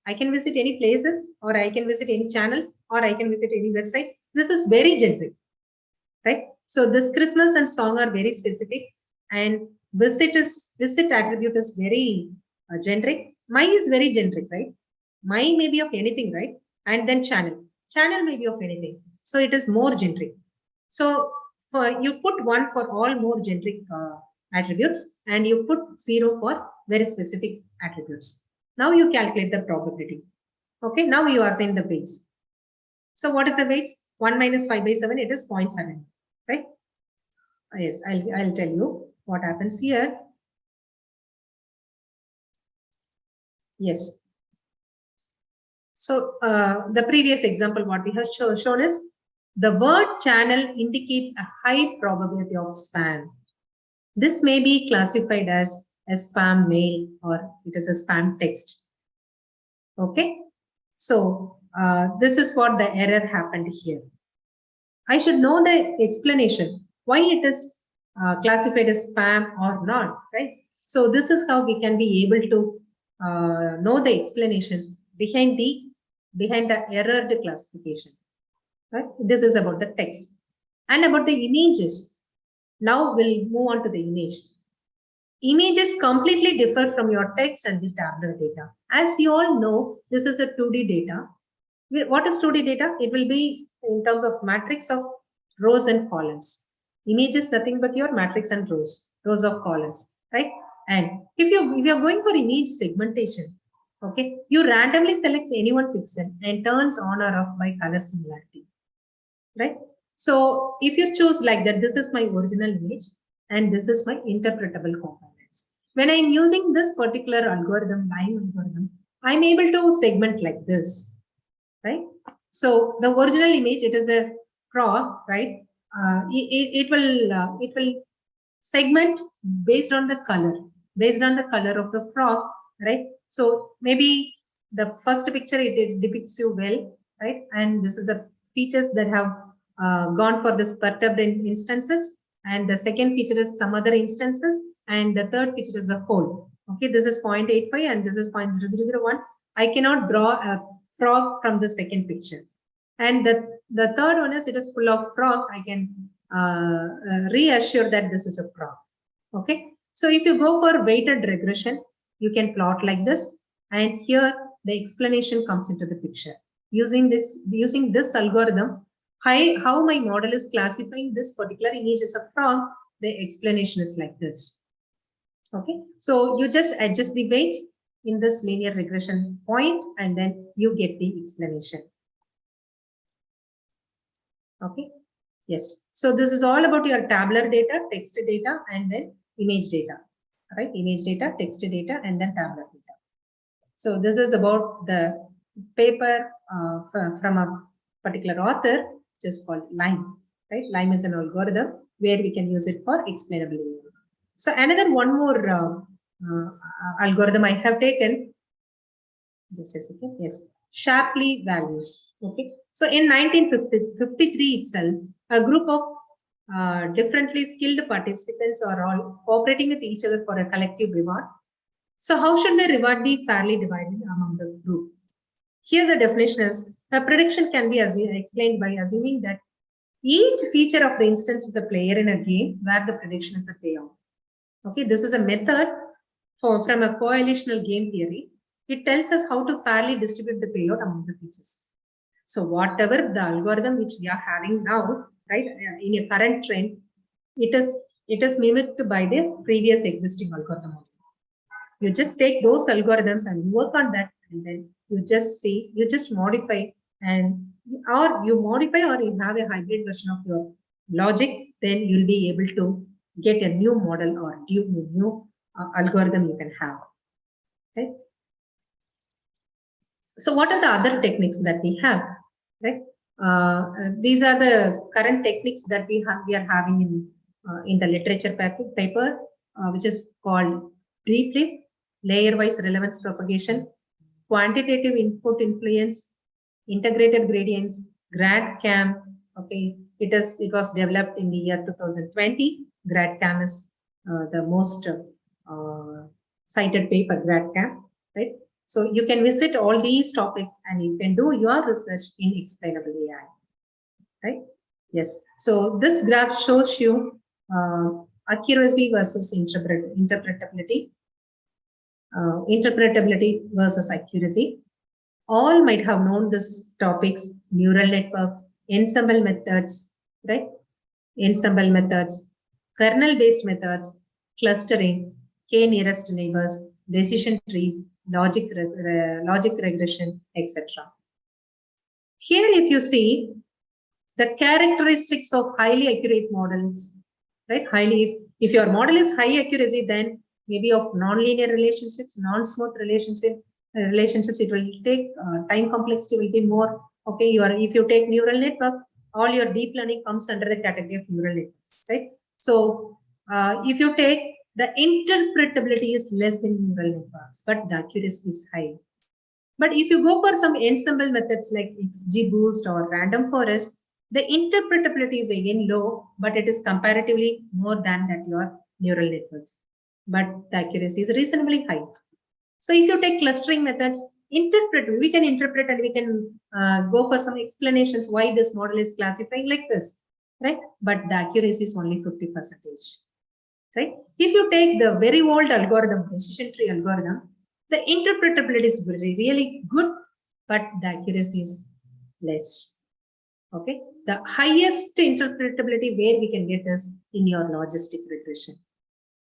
I can visit any places, or I can visit any channels, or I can visit any website. This is very generic, right? So this Christmas and song are very specific, and visit attribute is very generic. My is very generic, right? My may be of anything, right? And then channel may be of anything. So it is more generic. So you put 1 for all more generic attributes, and you put 0 for very specific attributes. Now you calculate the probability. Okay, now you are saying the weights. So what is the weights? 1 minus 5 by 7, it is 0.7, right? Yes, I'll tell you what happens here. Yes. So the previous example, what we have shown is the word channel indicates a high probability of spam. This may be classified as a spam mail, or it is a spam text. Okay. So this is what the error happened here. I should know the explanation why it is classified as spam or not, right? So this is how we can be able to know the explanations behind the error classification. Right? This is about the text. And about the images. Now we'll move on to the image. Images completely differ from your text and the tabular data. As you all know, this is a 2D data. What is 2D data? It will be in terms of matrix of rows and columns. Image is nothing but your matrix and rows of columns, right? And if you're going for image segmentation, okay, you randomly selects any one pixel and turns on or off by color similarity, right? So if you choose like that, this is my original image and this is my interpretable components. When I'm using this particular algorithm, line algorithm, I'm able to segment like this, right? So the original image, it is a frog, right? It will segment based on the color. based on the color of the frog, right? So maybe the first picture it depicts you well, right? And this is the features that have gone for this perturbed instances, and the second feature is some other instances, and the third feature is the whole. Okay, this is 0.85 and this is 0.0001. I cannot draw a frog from the second picture. And the third one is it is full of frog. I can reassure that this is a frog. Okay. So if you go for weighted regression, you can plot like this. And here the explanation comes into the picture. Using this algorithm, how my model is classifying this particular image as a frog, the explanation is like this. Okay. So you just adjust the weights in this linear regression point and then you get the explanation. Okay. Yes. So this is all about your tabular data, text data, and then image data, right? Image data, text data, and then tabular data. So this is about the paper from a particular author, just called LIME, right? LIME is an algorithm where we can use it for explainable AI. So another one more algorithm I have taken, just a second, yes, Shapley values. Okay. So in 1953 itself, a group of differently skilled participants are all cooperating with each other for a collective reward. So how should the reward be fairly divided among the group? Here the definition is a prediction can be explained by assuming that each feature of the instance is a player in a game where the prediction is the payout. Okay, this is a method from a coalitional game theory. It tells us how to fairly distribute the payout among the features. So whatever the algorithm which we are having now, right, in a current trend, it is mimicked by the previous existing algorithm. You just take those algorithms and work on that, and then you just modify and or you have a hybrid version of your logic, then you'll be able to get a new model or new algorithm you can have. Right? So what are the other techniques that we have? Right? These are the current techniques that we are having in the literature paper, which is called deep leaf, layer-wise relevance propagation, quantitative input influence, integrated gradients, GradCam. Okay, it was developed in the year 2020. GradCam is the most cited paper, GradCam, right? So you can visit all these topics and you can do your research in explainable AI, right? Yes. So this graph shows you accuracy versus interpretability. Interpretability versus accuracy. All might have known these topics: neural networks, ensemble methods, right? Ensemble methods, kernel-based methods, clustering, k-nearest neighbors, decision trees, logic regression, etc. Here, if you see the characteristics of highly accurate models, right? If your model is high accuracy, then maybe of nonlinear relationships, non-smooth relationships, it will take time complexity will be more. Okay, if you take neural networks, all your deep learning comes under the category of neural networks, right? So if you take the interpretability is less in neural networks, but the accuracy is high. But if you go for some ensemble methods like XGBoost or random forest, the interpretability is again low, but it is comparatively more than that your neural networks. But the accuracy is reasonably high. So if you take clustering methods, we can interpret and we can go for some explanations why this model is classifying like this, right? But the accuracy is only 50%, right? If you take the very old algorithm, decision tree algorithm, the interpretability is really good, but the accuracy is less. Okay, the highest interpretability where we can get is in your logistic regression.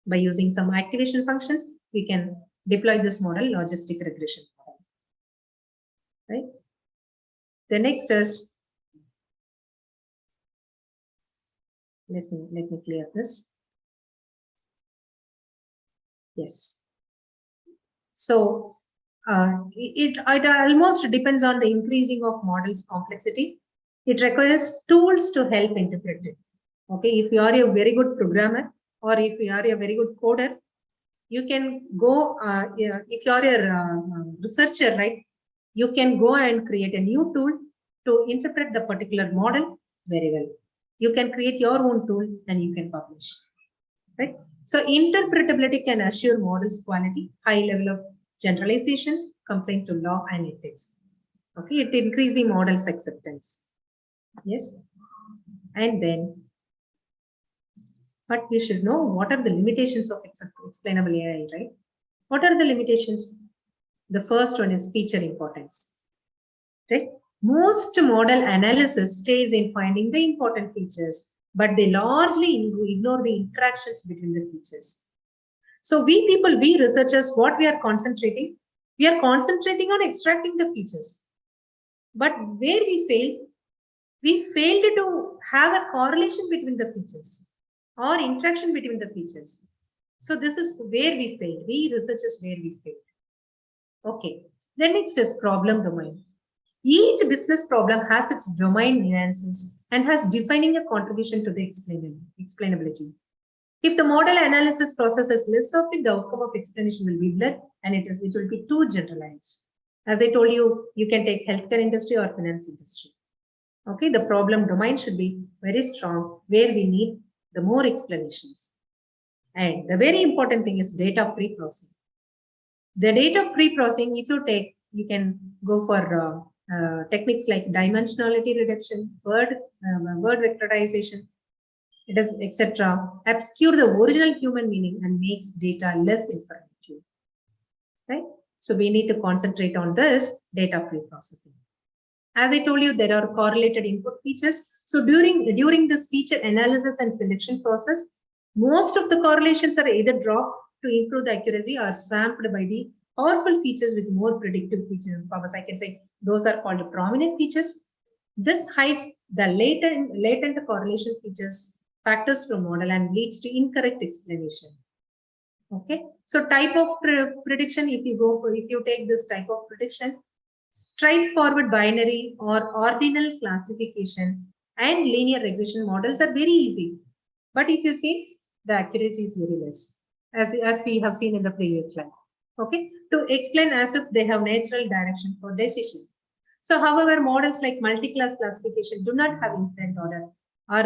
By using some activation functions, we can deploy this model, logistic regression model. Right. The next is, let me clear this. Yes. So it almost depends on the increasing of models complexity. It requires tools to help interpret it. Okay, if you are a very good programmer or if you are a very good coder, you can go, if you're a researcher, right, you can go and create a new tool to interpret the particular model very well. You can create your own tool and you can publish, right? So interpretability can assure models quality, high level of generalization, complaint to law and ethics. Okay, it increase the model's acceptance. Yes. And then, but we should know what are the limitations of explainable AI, right? What are the limitations? The first one is feature importance, right? Most model analysis stays in finding the important features, but they largely ignore the interactions between the features. So we people, we researchers, what we are concentrating? We are concentrating on extracting the features. But where we failed to have a correlation between the features or interaction between the features. So this is where we failed. We researchers where we failed. Okay. Then next is problem domain. Each business problem has its domain nuances and has defining a contribution to the explainability. If the model analysis process is less of it, the outcome of explanation will be blurred and it will be too generalized. As I told you, you can take healthcare industry or finance industry. Okay, the problem domain should be very strong where we need the more explanations. And the very important thing is data pre-processing. The data pre-processing, if you take, you can go for techniques like dimensionality reduction, word vectorization, it is etc. Obscure the original human meaning and makes data less informative. Right? So we need to concentrate on this data pre-processing. As I told you, there are correlated input features. So during this feature analysis and selection process, most of the correlations are either dropped to improve the accuracy or swamped by the powerful features with more predictive features powers. I can say those are called prominent features. This hides the latent correlation features factors from model and leads to incorrect explanation. Okay, so type of prediction, if you take this type of prediction, straightforward binary or ordinal classification and linear regression models are very easy. But if you see, the accuracy is very less, as we have seen in the previous slide. Okay, to explain as if they have natural direction for decision. So, however, models like multi-class classification do not have infinite order,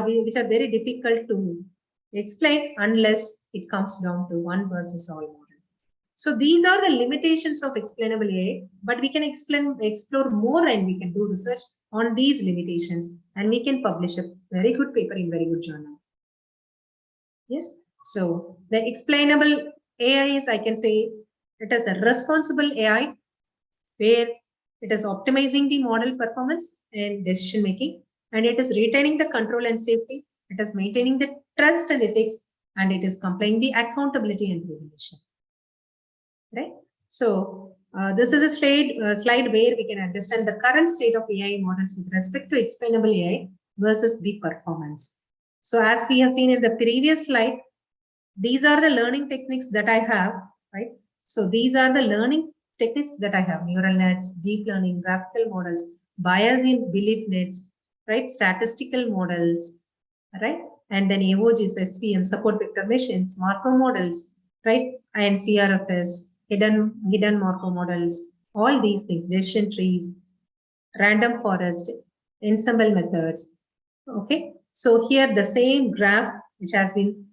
which are very difficult to explain unless it comes down to one versus all model. So these are the limitations of explainable AI, but we can explore more and we can do research on these limitations and we can publish a very good paper in very good journal. Yes. So the explainable AI is, I can say, it is a responsible AI where it is optimizing the model performance and decision making, and it is retaining the control and safety. It is maintaining the trust and ethics, and it is complying the accountability and regulation. Right. So this is a slide where we can understand the current state of AI models with respect to explainable AI versus the performance. So as we have seen in the previous slide, these are the learning techniques that I have, right? So these are the learning techniques that I have: neural nets, deep learning, graphical models, Bayesian belief nets, right? Statistical models, right? And then emojis, SVM, support vector machines, Markov models, right? And CRFS, hidden Markov models, all these things, decision trees, random forest, ensemble methods. Okay, so here the same graph which has been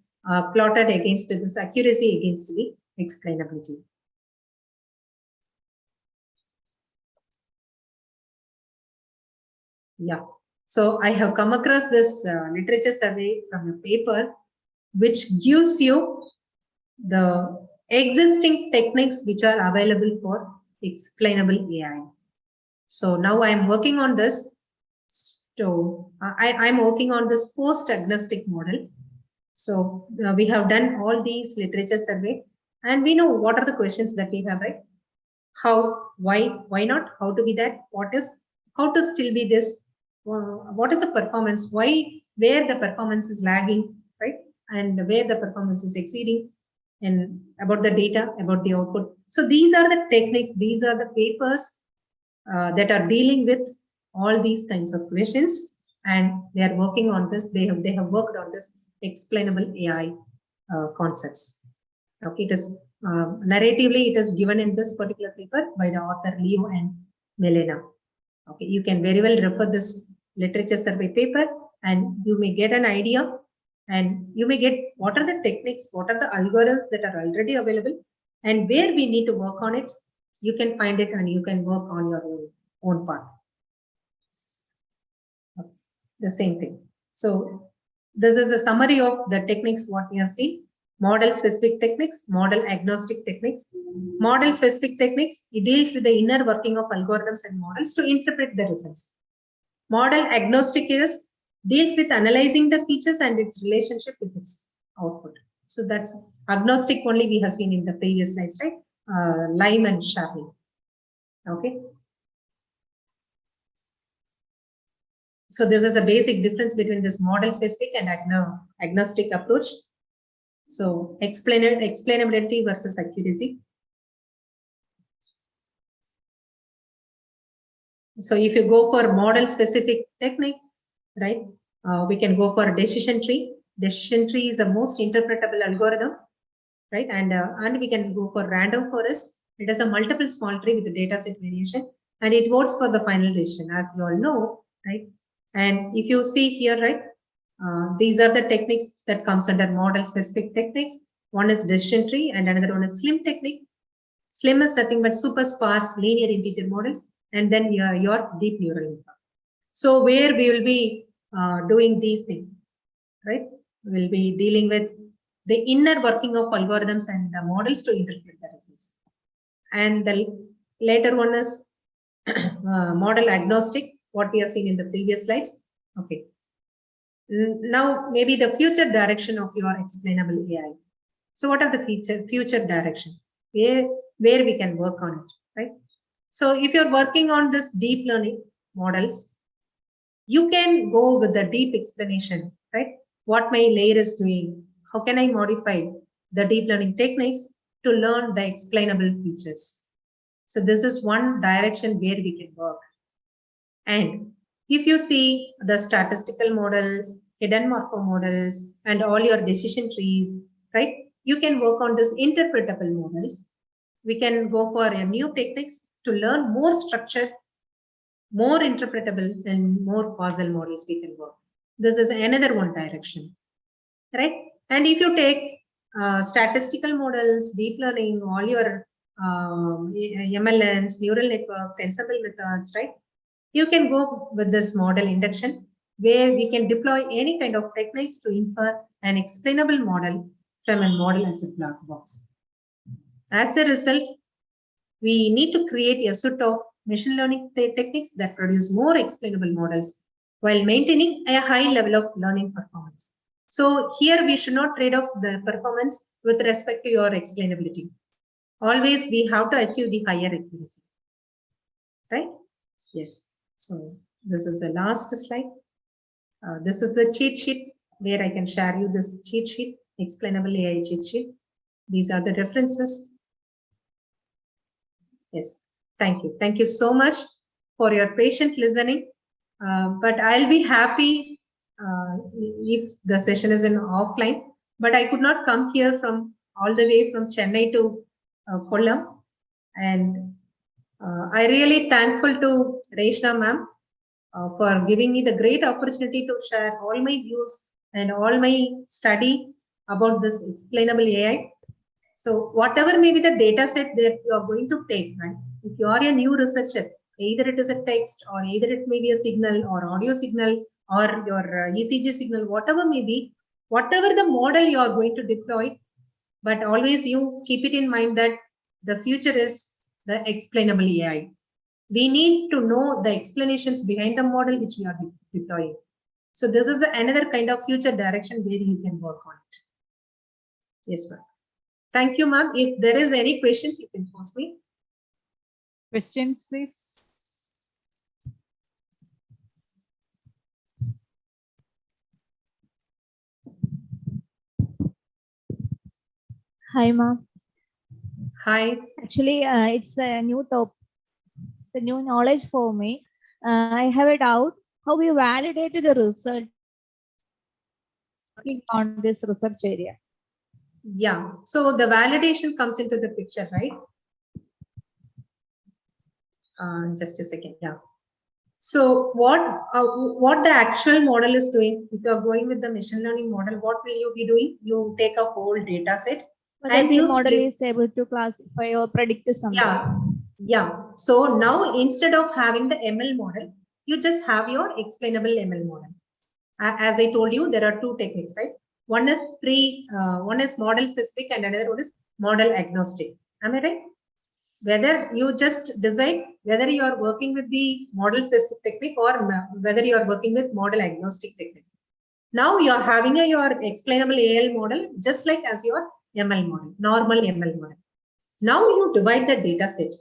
plotted against this accuracy against the explainability. Yeah, so I have come across this literature survey from a paper which gives you the existing techniques which are available for explainable AI. So now I am working on this. So I'm working on this post-agnostic model. So we have done all these literature survey and we know what are the questions that we have, right? How, why not, how to be that, what if, how to still be this, what is the performance, where the performance is lagging, right? And where the performance is exceeding, and about the data, about the output. So these are the techniques, these are the papers that are dealing with all these kinds of questions, and they are working on this. They have worked on this explainable AI concepts. Okay, it is narratively it is given in this particular paper by the author Leo and Melena. Okay, you can very well refer this literature survey paper and you may get an idea and you may get what are the techniques, what are the algorithms that are already available and where we need to work on it. You can find it and you can work on your own part. The same thing. So this is a summary of the techniques what we have seen. Model specific techniques, model agnostic techniques. Model specific techniques, it deals with the inner working of algorithms and models to interpret the results. Model agnostic is deals with analyzing the features and its relationship with its output. So that's agnostic only we have seen in the previous slides, right? Lime and Sharley. Okay. So this is a basic difference between this model specific and agnostic approach. So explainability versus accuracy. So if you go for model specific technique, right, we can go for decision tree. Decision tree is the most interpretable algorithm, right? And we can go for random forest. It has a multiple small tree with the data set variation, and it votes for the final decision, as you all know, right? And if you see here, right, these are the techniques that comes under model specific techniques. One is decision tree and another one is slim technique. Slim is nothing but super sparse linear integer models, and then your deep neural network. So where we will be doing these things, right? We'll be dealing with the inner working of algorithms and the models to interpret the results. And the later one is model agnostic, what we have seen in the previous slides. Okay. Now maybe the future direction of your explainable AI. So what are the future direction? Where we can work on it, right? So if you're working on this deep learning models, you can go with the deep explanation, right? What my layer is doing, how can I modify the deep learning techniques to learn the explainable features. So this is one direction where we can work. And if you see the statistical models, hidden morpho models, and all your decision trees, right? You can work on this interpretable models. We can go for a new techniques to learn more structured, more interpretable, and more causal models we can work. This is another one direction, right? And if you take statistical models, deep learning, all your MLNs, neural networks, ensemble methods, right? You can go with this model induction where we can deploy any kind of techniques to infer an explainable model from a model as a black box. As a result, we need to create a suite of machine learning techniques that produce more explainable models while maintaining a high level of learning performance. So here we should not trade off the performance with respect to your explainability. Always we have to achieve the higher accuracy, right? Yes. So this is the last slide. This is the cheat sheet where I can share you this cheat sheet, explainable AI cheat sheet. These are the references. Yes, thank you. Thank you so much for your patient listening. But I'll be happy if the session is in offline, but I could not come here from all the way from Chennai to Kollam. And I really thankful to Reshna ma'am for giving me the great opportunity to share all my views and all my study about this explainable AI. So whatever may be the data set that you are going to take, right? If you are a new researcher, either it is a text or either it may be a signal or audio signal or your ECG signal, whatever may be, whatever the model you are going to deploy, but always you keep it in mind that the future is the explainable AI. We need to know the explanations behind the model which we are deploying. So this is another kind of future direction where you can work on it. Yes, ma'am. Thank you, ma'am. If there is any questions, you can post me. Questions, please. Hi, ma'am. Hi. Actually, it's a new topic. It's a new knowledge for me. I have a doubt. How you validated the result working on this research area? Yeah. So the validation comes into the picture, right? Just a second. Yeah. So what the actual model is doing, if you are going with the machine learning model, what will you be doing? You take a whole data set and The you model split. is able to classify or predict something. Yeah. Yeah. So now instead of having the ML model, you just have your explainable ML model. As I told you, there are two techniques, right? One is one is model specific and another one is model agnostic. Am I right? Whether you just decide whether you are working with the model specific technique or whether you are working with model agnostic technique. Now you are having your explainable AL model just like as your ML model, normal ML model. Now you divide the data set.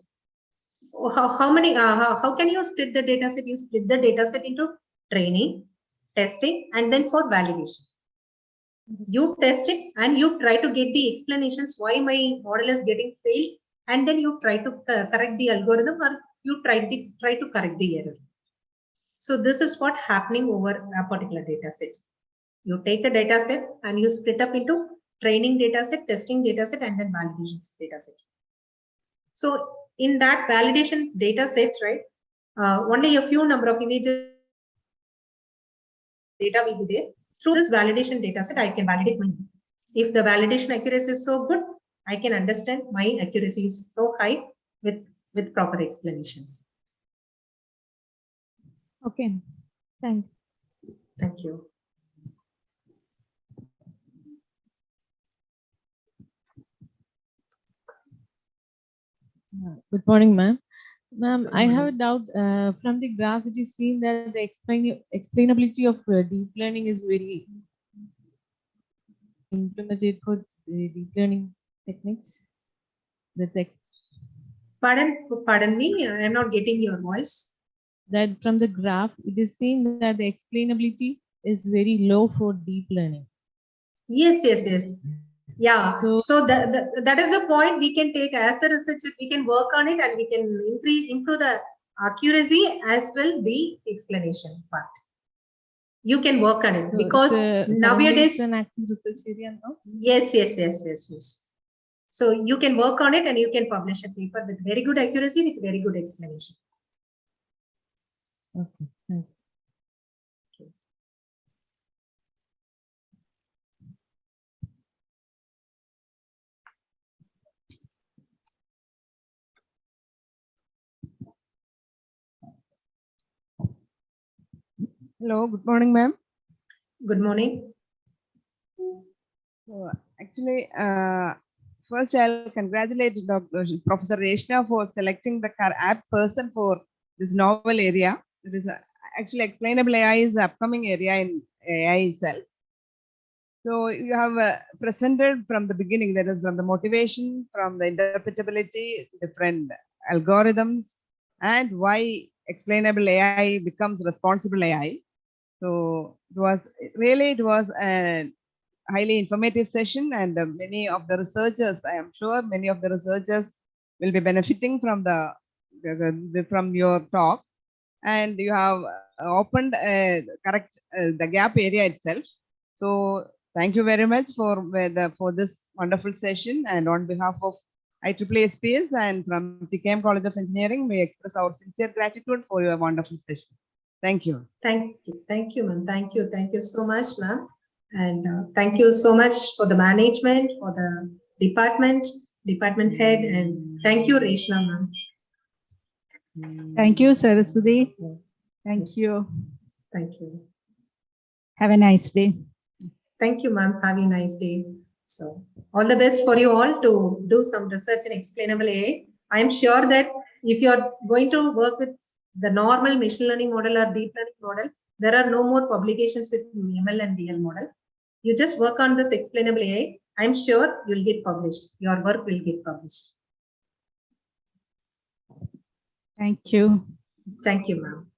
How can you split the data set? You split the data set into training, testing, and then for validation. You test it and you try to get the explanations why my model is getting failed, and then you try to correct the algorithm, or you try to correct the error. So this is what happening over a particular data set. You take a data set and you split up into training data set, testing data set, and then validation data set. So in that validation data set, right, only a few number of images data will be there. Through this validation data set, I can validate my. If the validation accuracy is so good, I can understand my accuracy is so high with proper explanations. Okay, thanks. Thank you. Good morning, ma'am. Ma'am, Good I have a morning. doubt. From the graph, it is seen that the explainability of deep learning is very implemented for the deep learning techniques. Pardon me, I am not getting your voice. That from the graph, it is seen that the explainability is very low for deep learning. Yes. Yeah. So that is a point we can take as a researcher. We can work on it and we can improve the accuracy as well the explanation part. You can work on it So because nowadays it's an active research area now. Yes. So you can work on it and you can publish a paper with very good accuracy with very good explanation. Okay, thank you. Hello, good morning, ma'am. Good morning. So, actually, first I'll congratulate Dr. Professor Reshna for selecting the apt person for this novel area. It is actually explainable AI is the upcoming area in AI itself. So you have presented from the beginning, that is from the motivation, from the interpretability, different algorithms, and why explainable AI becomes responsible AI. So it was a highly informative session, and many of the researchers, I am sure many of the researchers will be benefiting from from your talk, and you have opened the gap area itself. So thank you very much for this wonderful session, and on behalf of IEEE SPS and from TKM College of Engineering, we express our sincere gratitude for your wonderful session. Thank you. Thank you, ma'am. Thank you so much, ma'am. And thank you so much for the management, for the department head, and thank you, Reshna, ma'am. Thank you, Saraswati. Thank you. Thank you. Have a nice day. Thank you, ma'am. Have a nice day. So all the best for you all to do some research in explainable AI. I am sure that if you are going to work with the normal machine learning model or deep learning model, there are no more publications with ML and DL model. You just work on this explainable AI. I'm sure you'll get published. Your work will get published. Thank you. Thank you, ma'am.